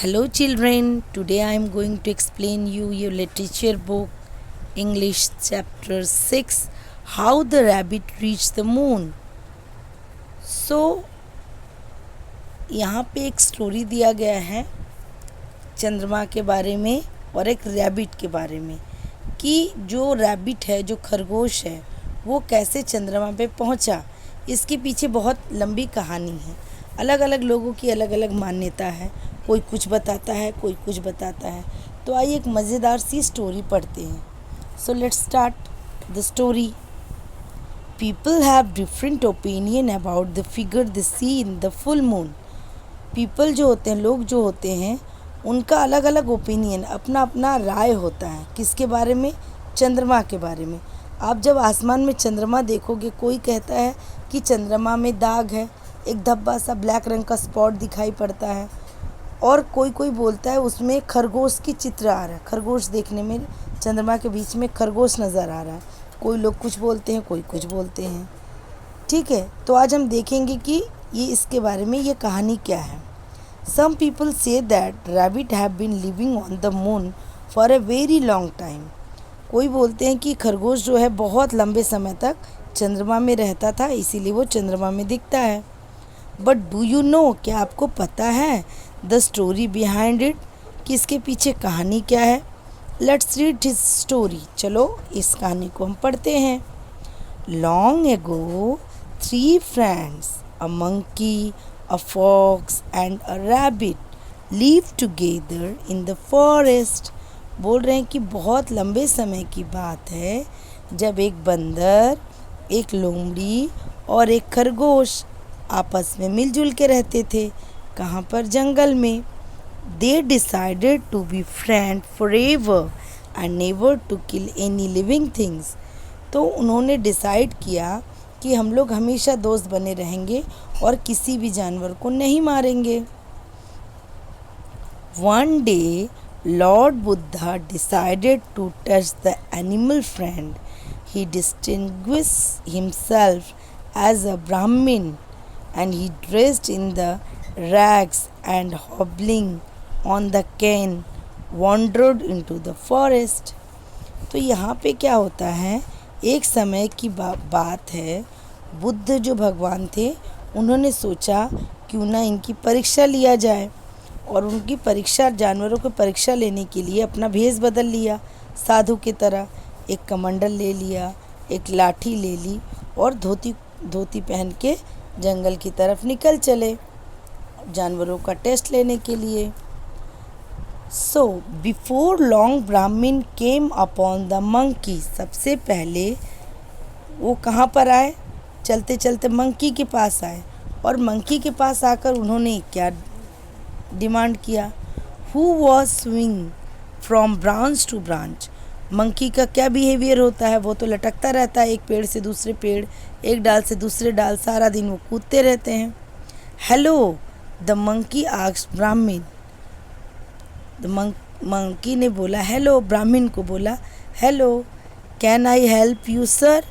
Hello children, today I am going to explain you your literature book English chapter 6 How the Rabbit Reached the Moon. So यहाँ पे एक story दिया गया है चंद्रमा के बारे में और एक रैबिट के बारे में कि जो रैबिट है जो खरगोश है वो कैसे चंद्रमा पे पहुंचा। इसके पीछे बहुत लंबी कहानी है। अलग अलग लोगों की अलग अलग मान्यता है, कोई कुछ बताता है कोई कुछ बताता है। तो आइए एक मज़ेदार सी स्टोरी पढ़ते हैं। So let's start the story. People have different opinion about the figure they see in the full moon. People जो होते हैं, लोग जो होते हैं, उनका अलग अलग ओपिनियन, अपना अपना राय होता है। किसके बारे में? चंद्रमा के बारे में। आप जब आसमान में चंद्रमा देखोगे, कोई कहता है कि चंद्रमा में दाग है, एक धब्बा सा ब्लैक रंग का स्पॉट दिखाई पड़ता है, और कोई कोई बोलता है उसमें खरगोश की चित्र आ रहा है, खरगोश देखने में चंद्रमा के बीच में खरगोश नज़र आ रहा है। कोई लोग कुछ बोलते हैं, कोई कुछ बोलते हैं। ठीक है, तो आज हम देखेंगे कि ये इसके बारे में ये कहानी क्या है। Some people say that rabbit have been living on the moon for a very long time. कोई बोलते हैं कि खरगोश जो है बहुत लंबे समय तक चंद्रमा में रहता था, इसीलिए वो चंद्रमा में दिखता है। बट डू यू नो, क्या आपको पता है द स्टोरी बिहाइंड इट, कि इसके पीछे कहानी क्या है। Let's read his story. चलो इस कहानी को हम पढ़ते हैं। Long ago 3 friends, a monkey, a fox and a rabbit live together in the forest. बोल रहे हैं कि बहुत लंबे समय की बात है जब एक बंदर, एक लोमड़ी और एक खरगोश आपस में मिलजुल के रहते थे। कहाँ पर? जंगल में। They decided to be friend forever and never to kill any living things. तो उन्होंने डिसाइड किया कि हम लोग हमेशा दोस्त बने रहेंगे और किसी भी जानवर को नहीं मारेंगे। One day Lord Buddha decided to touch the animal friend. He distinguished himself as a Brahmin and he dressed in the rags and hobbling on the cane wandered into the forest. तो यहाँ पे क्या होता है, एक समय की बात है। बुद्ध जो भगवान थे, उन्होंने सोचा क्यों ना इनकी परीक्षा लिया जाए, और उनकी परीक्षा, जानवरों की परीक्षा लेने के लिए अपना भेष बदल लिया साधु की तरह। एक कमंडल ले लिया, एक लाठी ले ली और धोती पहन के जंगल की तरफ निकल चले जानवरों का टेस्ट लेने के लिए। सो बिफोर लॉन्ग ब्राह्मण केम अपॉन द मंकी। सबसे पहले वो कहाँ पर आए? चलते चलते मंकी के पास आए, और मंकी के पास आकर उन्होंने क्या डिमांड किया? Who was swing from branch to branch. Monkey का क्या बिहेवियर होता है? वो तो लटकता रहता है, एक पेड़ से दूसरे पेड़, एक डाल से दूसरे डाल, सारा दिन वो कूदते रहते हैं। हेलो, द मंकी आस्क्ड ब्राह्मण। द मंकी ने बोला हेलो, ब्राह्मण को बोला hello, can I help you sir.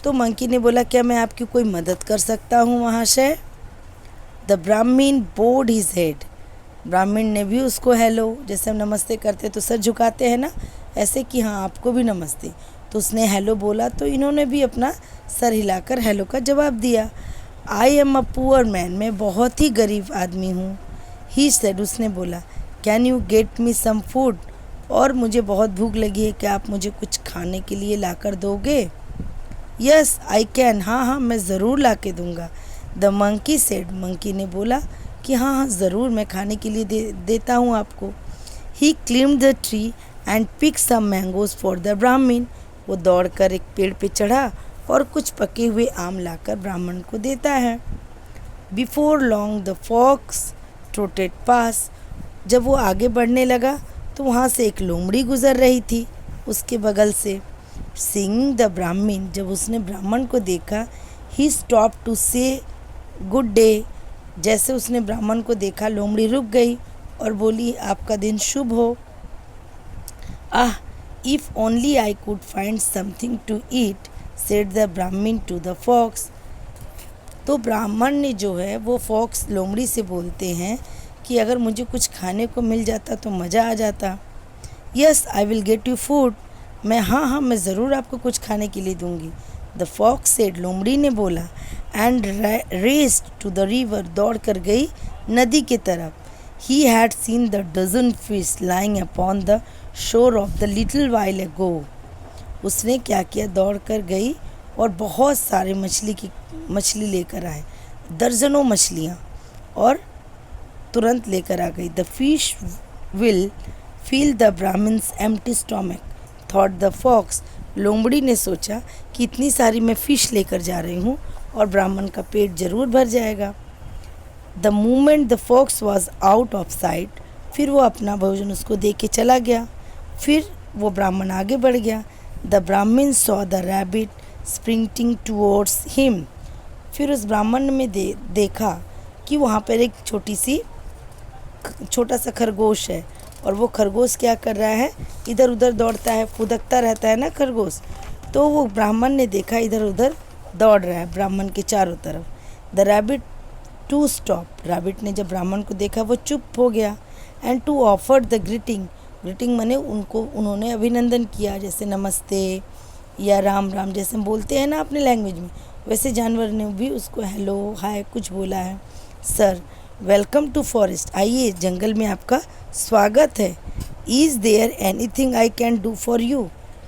तो मंकी ने बोला क्या मैं आपकी कोई मदद कर सकता हूँ महाशय। द ब्राह्मण बोड हिज हेड। ब्राह्मण ने भी उसको हेलो, जैसे हम नमस्ते करते तो सर झुकाते हैं ना, ऐसे कि हाँ आपको भी नमस्ते। तो उसने हेलो बोला, तो इन्होंने भी अपना सर हिलाकर हेलो का जवाब दिया। I am a poor man, मैं बहुत ही गरीब आदमी हूँ। ही सेड, उसने बोला can you get me some food, और मुझे बहुत भूख लगी है, क्या आप मुझे कुछ खाने के लिए ला कर दोगे। यस आई कैन, हाँ हाँ मैं ज़रूर ला के दूँगा। द मंकी सेड, मंकी ने बोला कि हाँ हाँ ज़रूर, मैं खाने के लिए देता हूँ आपको। He climbed the tree and pick some mangoes for the Brahmin. वो दौड़कर एक पेड़ पे चढ़ा और कुछ पके हुए आम लाकर ब्राह्मण को देता है। Before long the fox trotted past. जब वो आगे बढ़ने लगा तो वहाँ से एक लोमड़ी गुजर रही थी उसके बगल से। सीइंग द ब्राह्मण, जब उसने ब्राह्मण को देखा, ही स्टॉप टू से गुड डे। जैसे उसने ब्राह्मण को देखा, लोमड़ी रुक गई और बोली आपका दिन शुभ हो। Ah, if only I could find something to eat, said the Brahmin to the fox. तो ब्राह्मण ने जो है वो फॉक्स लोमड़ी से बोलते हैं कि अगर मुझे कुछ खाने को मिल जाता तो मज़ा आ जाता। Yes I will get you food, हाँ मैं ज़रूर आपको कुछ खाने के लिए दूंगी। द फॉक्स सेड, लोमड़ी ने बोला। And raced to the river, दौड़ कर गई नदी की तरफ। He had seen the dozen fish lying upon the shore of the little while ago. उसने क्या किया, दौड़ कर गई और बहुत सारे मछली लेकर आए, दर्जनों मछलियाँ, और तुरंत लेकर आ गई। The fish will fill the Brahmin's empty stomach, thought the fox. लोमड़ी ने सोचा कि इतनी सारी मैं फ़िश लेकर जा रही हूँ और ब्राह्मण का पेट ज़रूर भर जाएगा। The moment the fox was out of sight, फिर वो अपना भोजन उसको दे के चला गया। फिर वो ब्राह्मण आगे बढ़ गया। द ब्राह्मण saw the rabbit sprinting towards him, फिर उस ब्राह्मण ने देखा कि वहाँ पर एक छोटा सा खरगोश है, और वो खरगोश क्या कर रहा है, इधर उधर दौड़ता है, फुदकता रहता है ना खरगोश। तो वो ब्राह्मण ने देखा इधर उधर दौड़ रहा है ब्राह्मण के चारों तरफ। The rabbit to stop, rabbit ने जब ब्राह्मण को देखा वो चुप हो गया। And to offered the greeting माने उन्होंने अभिनंदन किया, जैसे नमस्ते या राम राम जैसे हम बोलते हैं ना अपने लैंग्वेज में, वैसे जानवर ने भी उसको हेलो हाय कुछ बोला है। सर वेलकम टू फॉरेस्ट, आइए जंगल में आपका स्वागत है। Is there anything I can do for you,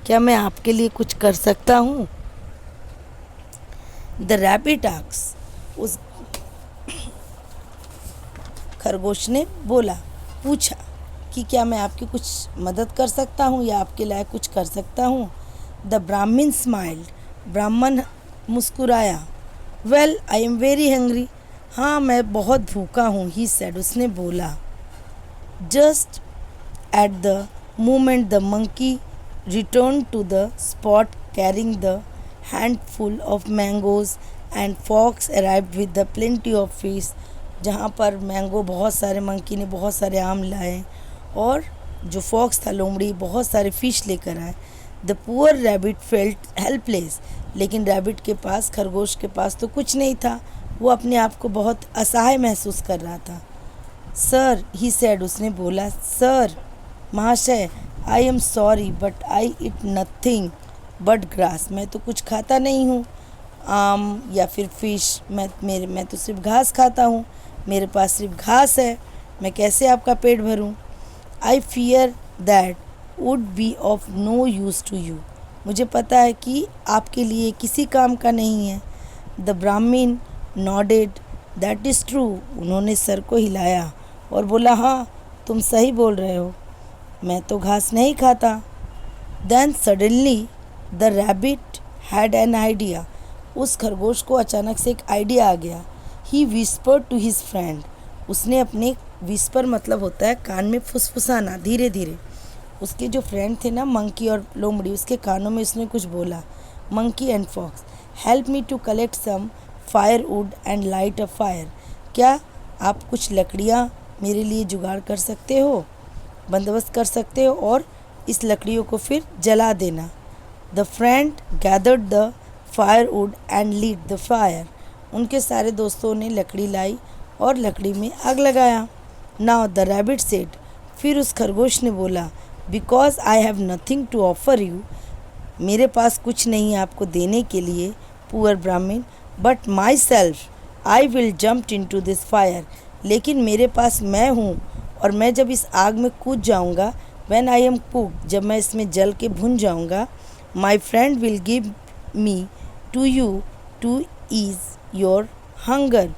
क्या मैं आपके लिए कुछ कर सकता हूँ। द रैबिट आस्क्स, उस खरगोश ने पूछा कि क्या मैं आपकी कुछ मदद कर सकता हूँ या आपके लायक कुछ कर सकता हूँ। द ब्राह्मण स्माइल्ड, ब्राह्मण मुस्कुराया। Well I am very hungry, हाँ मैं बहुत भूखा हूँ। ही सेड, उसने बोला। Just at the moment the monkey return to the spot carrying the handful of mangoes and fox arrived with the plenty of fish, जहाँ पर मैंगो बहुत सारे, मंकी ने बहुत सारे आम लाए, और जो फॉक्स था लोमड़ी बहुत सारे फिश लेकर आए। The poor rabbit felt helpless, लेकिन रैबिट के पास, खरगोश के पास तो कुछ नहीं था, वो अपने आप को बहुत असहाय महसूस कर रहा था। सर ही सेड, उसने बोला, सर महाशय, I am sorry but I it nothing but grass, मैं तो कुछ खाता नहीं हूँ आम या फिर फिश, मैं तो सिर्फ घास खाता हूँ, मेरे पास सिर्फ घास है, मैं कैसे आपका पेट भरूँ। I fear that would be of no use to you, मुझे पता है कि आपके लिए किसी काम का नहीं है। द ब्राह्मण नॉडेड, दैट इज़ ट्रू, उन्होंने सर को हिलाया और बोला, हाँ तुम सही बोल रहे हो, मैं तो घास नहीं खाता। Then suddenly the rabbit had an idea, उस खरगोश को अचानक से एक आइडिया आ गया। He whispered to his friend, उसने अपने, विस्पर मतलब होता है कान में फुसफुसाना धीरे धीरे, उसके जो फ्रेंड थे ना मंकी और लोमड़ी, उसके कानों में उसने कुछ बोला। Monkey and fox, help me to collect some fire would and light a fire, क्या आप कुछ लकड़ियाँ मेरे लिए जुगाड़ कर सकते हो, बंदोबस्त कर सकते हो, और इस लकड़ियों को फिर जला देना। The friend gathered the fire would and lit the fire, उनके सारे दोस्तों ने लकड़ी लाई और लकड़ी में आग लगाया। नाउ द रैबिट सेड, फिर उस खरगोश ने बोला, because I have nothing to offer you, मेरे पास कुछ नहीं है आपको देने के लिए poor Brahmin, but myself I will jump into this fire, लेकिन मेरे पास मैं हूँ और मैं जब इस आग में कूद जाऊँगा, व्हेन आई एम कुक, जब मैं इसमें जल के भुन जाऊँगा, my friend will give me to you to ease your hunger.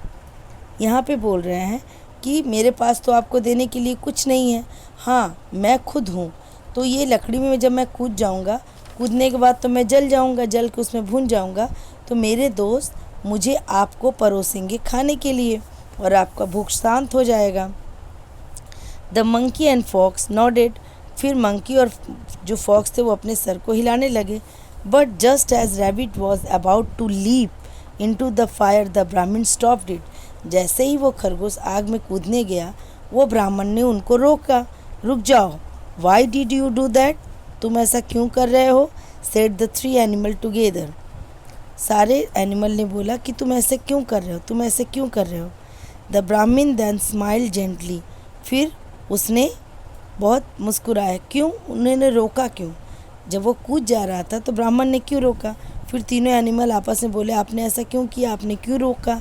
यहाँ पे बोल रहे हैं कि मेरे पास तो आपको देने के लिए कुछ नहीं है, हाँ मैं खुद हूँ, तो ये लकड़ी में जब मैं कूद जाऊँगा, कूदने के बाद तो मैं जल जाऊँगा, जल के उसमें भुन जाऊँगा, तो मेरे दोस्त मुझे आपको परोसेंगे खाने के लिए और आपका भूख शांत हो जाएगा। The monkey and fox nodded, फिर मंकी और जो फॉक्स थे वो अपने सर को हिलाने लगे। But just as rabbit was about to leap into the fire the Brahmin stopped it, जैसे ही वो खरगोश आग में कूदने गया, वो ब्राह्मण ने उनको रोका। रुक जाओ, why did you do that, तुम ऐसा क्यों कर रहे हो, said the three animal together, सारे एनिमल ने बोला कि तुम ऐसे क्यों कर रहे हो, तुम ऐसे क्यों कर रहे हो। द ब्राह्मण देन स्माइल्ड जेंटली, फिर उसने बहुत मुस्कुराया। क्यों? उन्होंने रोका क्यों? जब वो कूद जा रहा था तो ब्राह्मण ने क्यों रोका? फिर तीनों एनिमल आपस में बोले, आपने ऐसा क्यों किया, आपने क्यों रोका?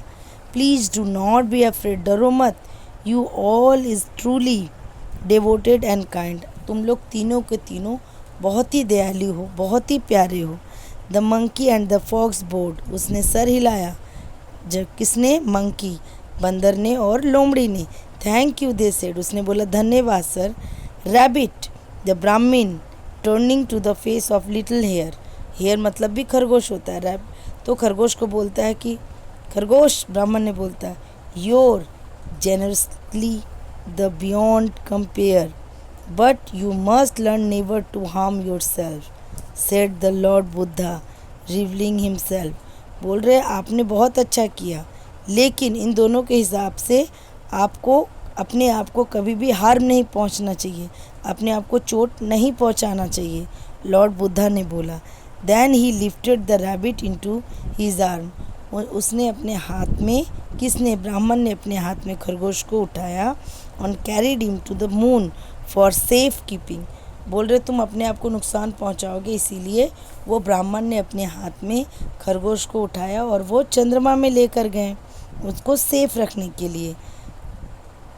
Please do not be afraid, डरो मत, you all is truly devoted and kind, तुम लोग तीनों के तीनों बहुत ही दयालु हो, बहुत ही प्यारे हो। The monkey and the fox bowed, उसने सर हिलाया। जब किसने? मंकी, बंदर ने और लोमड़ी ने। थैंक यू दे सेड, उसने बोला धन्यवाद sir. Rabbit the Brahmin turning to the face of little hare, hare मतलब भी खरगोश होता है। रैब तो खरगोश को बोलता है कि खरगोश, ब्राह्मण ने बोलता है, your generously the beyond compare, but you must learn never to harm your self, said the lord Buddha revealing himself. बोल रहे आपने बहुत अच्छा किया, लेकिन इन दोनों के हिसाब से आपको अपने आप को कभी भी हार्म नहीं पहुंचना चाहिए, अपने आप को चोट नहीं पहुंचाना चाहिए, लॉर्ड बुद्धा ने बोला। Then he lifted the rabbit into his arm, उसने अपने हाथ में, किसने? ब्राह्मण ने अपने हाथ में खरगोश को उठाया। And carried him to the moon for safe keeping, बोल रहे तुम अपने आप को नुकसान पहुंचाओगे, इसीलिए वो ब्राह्मण ने अपने हाथ में खरगोश को उठाया और वो चंद्रमा में लेकर गए उसको सेफ रखने के लिए।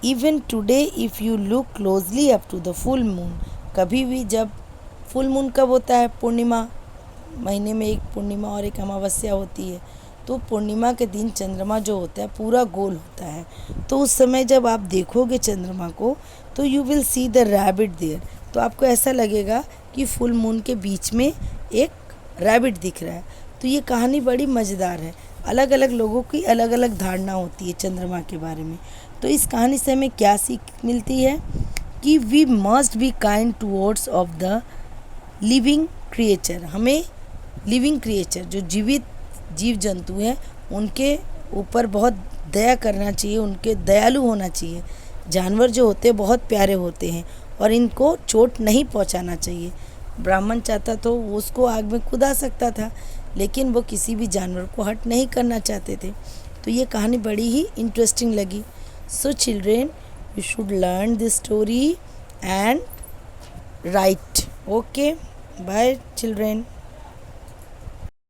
Even today if you look closely up to the full moon, कभी भी जब फुल मून कब होता है? पूर्णिमा, महीने में एक पूर्णिमा और एक अमावस्या होती है। तो पूर्णिमा के दिन चंद्रमा जो होता है पूरा गोल होता है, तो उस समय जब आप देखोगे चंद्रमा को तो you will see the rabbit there, तो आपको ऐसा लगेगा कि फुल मून के बीच में एक रैबिट दिख रहा है। तो ये कहानी बड़ी मज़ेदार है, अलग अलग लोगों की अलग अलग धारणा होती है चंद्रमा के बारे में। तो इस कहानी से हमें क्या सीख मिलती है कि we must be kind towards of the living creature, हमें लिविंग क्रिएचर जो जीवित जीव जंतु हैं उनके ऊपर बहुत दया करना चाहिए, उनके दयालु होना चाहिए। जानवर जो होते हैं बहुत प्यारे होते हैं और इनको चोट नहीं पहुंचाना चाहिए। ब्राह्मण चाहता तो वो उसको आग में कूदा सकता था, लेकिन वो किसी भी जानवर को हर्ट नहीं करना चाहते थे। तो ये कहानी बड़ी ही इंटरेस्टिंग लगी। So children, you should learn this story and write. Okay, bye children.